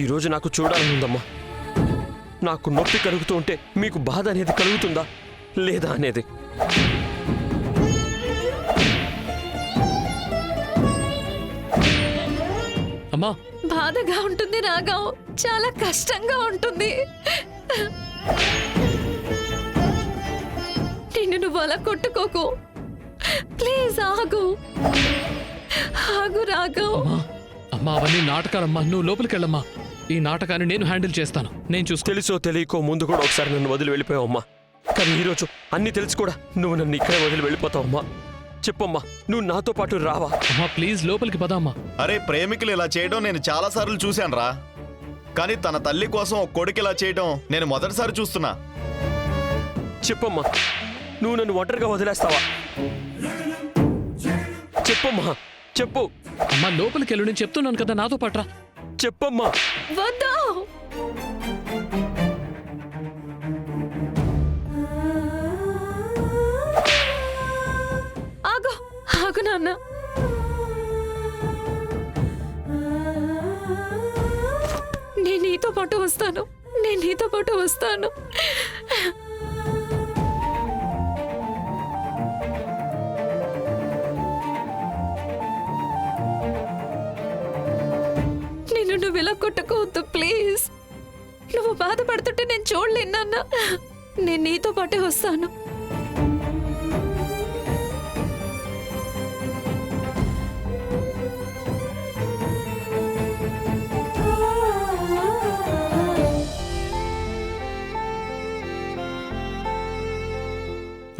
ఈరోజు నాకు చూడాలని ఉందమ్మా. నాకు నొప్పి కలుగుతూ ఉంటే మీకు బాధ అనేది కలుగుతుందా లేదా అనేది. అమ్మా, బాధగా ఉంటుంది రాఘవ్, చాలా కష్టంగా ఉంటుంది. నిన్ను నువ్వు అలా కొట్టుకోకు, ప్లీజ్ ఆగు ఆగు రాఘవ్. అమ్మా అవన్నీ నాటకాలమ్మా, నువ్వు లోపలికి వెళ్ళమ్మా. ఈ నాటకాన్ని నేను హ్యాండిల్ చేస్తాను, నేను చూసుకో. తెలుసో తెలియకో ముందు కూడా ఒకసారి నన్ను వదిలి వెళ్ళిపోయావమ్మా. కానీ ఈరోజు అన్ని తెలుసు కూడా నువ్వు నన్ను ఇక్కడే వదిలి వెళ్ళిపోతావమ్మా. చెప్పమ్మా, నువ్వు నాతో పాటు రావా? అమ్మా ప్లీజ్ లోపలికి పదమ్మా. అరే, ప్రేమికులు ఇలా చేయడం నేను చాలా సార్లు చూశాను రా. కానీ తన తల్లి కోసం ఒక కొడుకు ఇలా చేయడం నేను మొదటిసారి చూస్తున్నా. చెప్పమ్మా, నువ్వు నన్ను ఒంటరిగా వదిలేస్తావా? చెప్పమ్మా, చెప్పు. అమ్మా లోపలికి వెళ్ళు, నేను చెప్తున్నాను కదా, నాతో పాటు రా. చెప్పమ్మా. వద్దు. ఆగు ఆగు నాన్న. నేను నీతో పాటు వస్తాను, నేను నీతో పాటు వస్తాను. నిన్ను నువ్వు ఇలా కొట్టుకోవద్దు ప్లీజ్. నువ్వు బాధపడుతుంటే నేను చూడలేను నాన్న. నేను నీతో పాటే వస్తాను.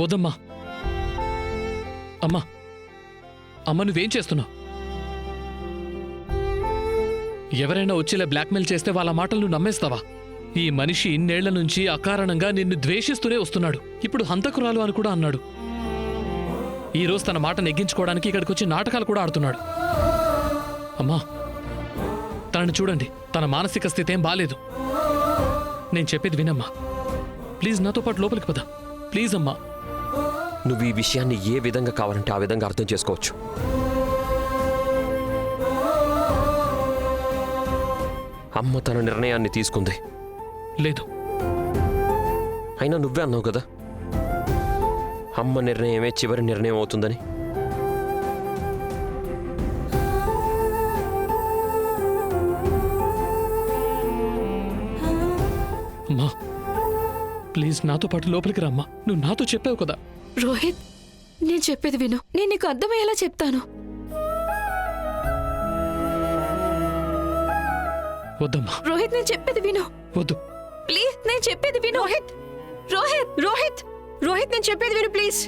వద్దమ్మా. అమ్మా అమ్మ నువ్వేం చేస్తున్నావు? ఎవరైనా వచ్చేలా బ్లాక్మెయిల్ చేస్తే వాళ్ళ మాటలు నువ్వు నమ్మేస్తావా? ఈ మనిషి ఇన్నేళ్ల నుంచి అకారణంగా నిన్ను ద్వేషిస్తూనే వస్తున్నాడు. ఇప్పుడు హంతకురాలు అని కూడా అన్నాడు. ఈరోజు తన మాట నెగ్గించుకోవడానికి ఇక్కడికి వచ్చి నాటకాలు కూడా ఆడుతున్నాడు. అమ్మా తనని చూడండి, తన మానసిక స్థితి ఏం బాలేదు. నేను చెప్పేది వినమ్మా. ప్లీజ్ నాతో పాటు లోపలికి పద ప్లీజ్. అమ్మా నువ్వు ఈ విషయాన్ని ఏ విధంగా కావాలంటే ఆ విధంగా అర్థం చేసుకోవచ్చు. అమ్మ తన నిర్ణయాన్ని తీసుకుంది. లేదు, అయినా నువ్వే అన్నావు కదా అమ్మ నిర్ణయమే చివరి నిర్ణయం అవుతుందని. అమ్మా ప్లీజ్ నాతో పాటు లోపలికి రమ్మా. నువ్వు నాతో చెప్పావు కదా. రోహిత్, నేను చెప్పేది విను, నేను నీకు అర్థమయ్యేలా చెప్తాను. వద్దమ్మా. రోహిత్, నేను చెప్పేది విను వద్దు ప్లీజ్. నేను చెప్పేది విను. రోహిత్ రోహిత్ రోహిత్ రోహిత్ నేను చెప్పేది విను ప్లీజ్.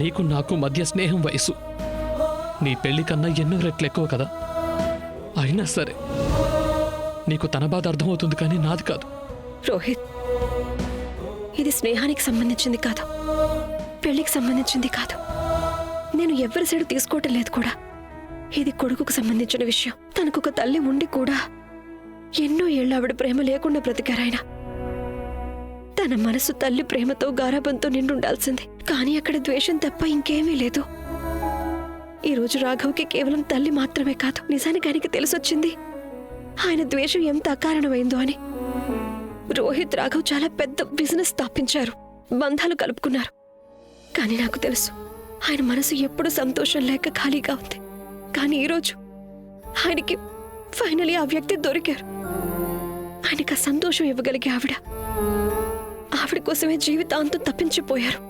నీకు నాకు మధ్య స్నేహం వయసు. నీ పెళ్లి కన్నా ఎన్నో రెట్లు ఎక్కువ కదా. అయినా సరే నీకు తన బాధ అర్థమవుతుంది కానీ నాది కాదు. రోహిత్, ఇది స్నేహానికి సంబంధించింది కాదు, పెళ్లికి సంబంధించింది కాదు. నేను ఎవరి సైడు తీసుకోవటం లేదు కూడా. ఇది కొడుకుకు సంబంధించిన విషయం. తనకొక తల్లి ఉండి కూడా ఎన్నో ఏళ్ళు ఆవిడ ప్రేమ లేకుండా బ్రతికారాయన. తన మనసు తల్లి ప్రేమతో గారాబంతో నిండుండాల్సింది, కానీ అక్కడ ద్వేషం తప్ప ఇంకేమీ లేదు. ఈరోజు రాఘవ్కి కేవలం తల్లి మాత్రమే కాదు, నిజానికి ఆయనకి తెలిసొచ్చింది ఆయన ద్వేషం ఎంత అకారణమైందో అని. రోహిత్ రాఘవ్ చాలా పెద్ద బిజినెస్ స్థాపించారు, బంధాలు కలుపుకున్నారు. కానీ నాకు తెలుసు ఆయన మనసు ఎప్పుడూ సంతోషం లేక ఖాళీగా ఉంది. కానీ ఈరోజు ఆయనకి ఫైనలీ ఆ వ్యక్తి దొరికారు. ఆయనకు ఆ సంతోషం ఇవ్వగలిగే ఆవిడ కోసమే జీవితాంతం తప్పించిపోయారు.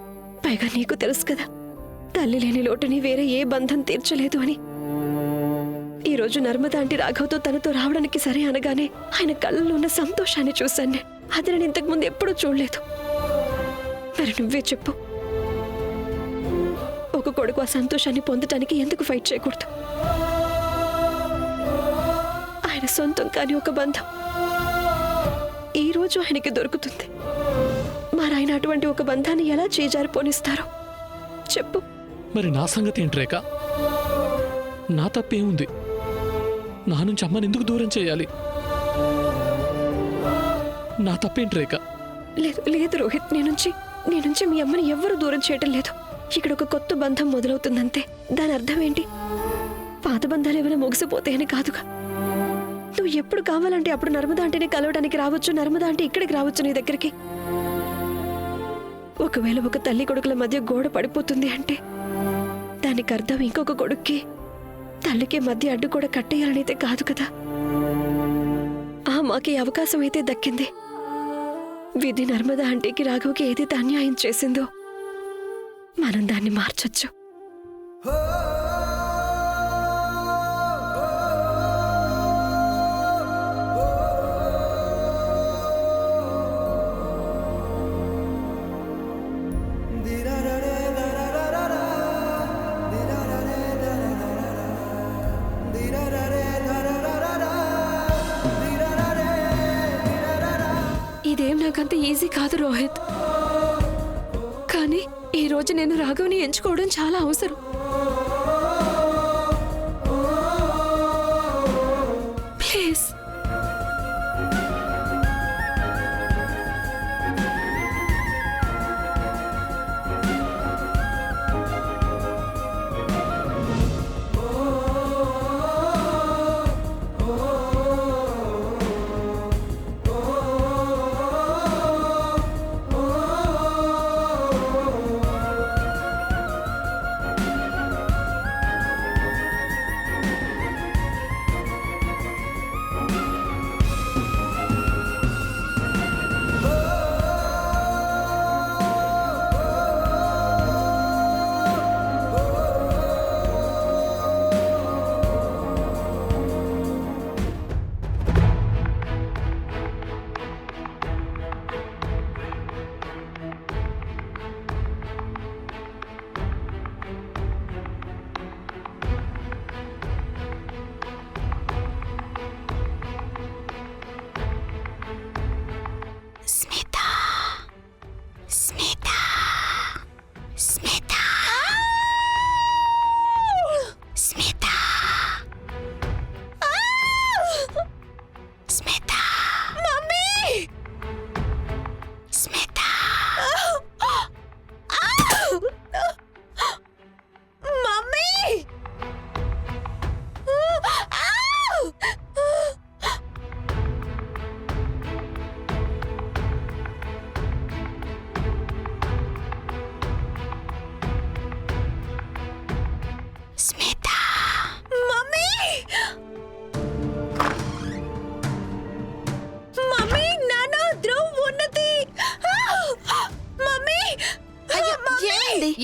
పైగా నీకు తెలుసు కదా, తల్లి లేని లోటుని వేరే ఏ బంధం తీర్చలేదు అని. ఈరోజు నర్మదా ఆంటీ రాఘవ్తో తనతో రావడానికి సరే అనగానే ఆయన కళ్ళలో ఉన్న సంతోషాన్ని చూశాను. అది నేను ఇంతకుముందు ఎప్పుడూ చూడలేదు. మరి నువ్వే చెప్పు, ఒక కొడుకు ఆ సంతోషాన్ని పొందటానికి ఎందుకు ఫైట్ చేయకూడదు? ఆయన సొంతం కాని ఒక బంధం ఈరోజు ఆయనకి దొరుకుతుంది. మరి ఆయన అటువంటి ఒక బంధాన్ని ఎలా చేజారిపోనిస్తారో చెప్పు. మరి నా సంగతి ఏంటి రేఖ? నా తప్పేముంది? నా నుంచి అమ్మని ఎందుకు దూరం చేయాలి? నా తప్పేంటి రేఖ? లేదు లేదు రోహిత్, నీ నుంచి మీ అమ్మని ఎవ్వరూ దూరం చేయటం లేదు. ఇక్కడ ఒక కొత్త బంధం మొదలవుతుందంతే. దాని అర్థం ఏంటి? పాత బంధాలు ఏమైనా ముగిసిపోతే అని కాదుగా. నువ్వు ఎప్పుడు కావాలంటే అప్పుడు నర్మదా అంటేనే కలవడానికి రావచ్చు, నర్మదా అంటే ఇక్కడికి రావచ్చు నీ దగ్గరికి. ఒకవేళ ఒక తల్లి కొడుకుల మధ్య గోడ పడిపోతుంది అంటే దానికి అర్థం ఇంకొక కొడుక్కి తల్లికి మధ్య అడ్డు కూడా కట్టేయాలనైతే కాదు కదా. ఆ మాకి అవకాశం అయితే దక్కింది. విధి నర్మదా ఆంటీకి రాఘవ్కి ఏదైతే అన్యాయం చేసిందో మనం దాన్ని మార్చొచ్చు. ఇదేం నాకంత ఈజీ కాదు రోహిత్. కానీ ఈ రోజు నేను రాఘవ్ని ఎంచుకోవడం చాలా అవసరం. ప్లీజ్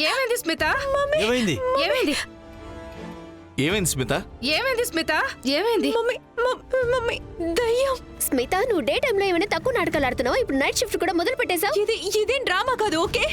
ఏమైంది స్మిత? ఏమైంది ఏమైంది? ఏమైంది స్మిత? ఏమైంది స్మిత? ఏమైంది? మమ్మీ దయ్యం. స్మిత, నువ్వు డే టైంలో ఏమైనా తక్కువ నాటకాలు ఆడుతున్నావా? ఇప్పుడు నైట్ షిఫ్ట్ కూడా మొదలు పెట్టేశావు. ఇదేం డ్రామా కాదు, ఓకే?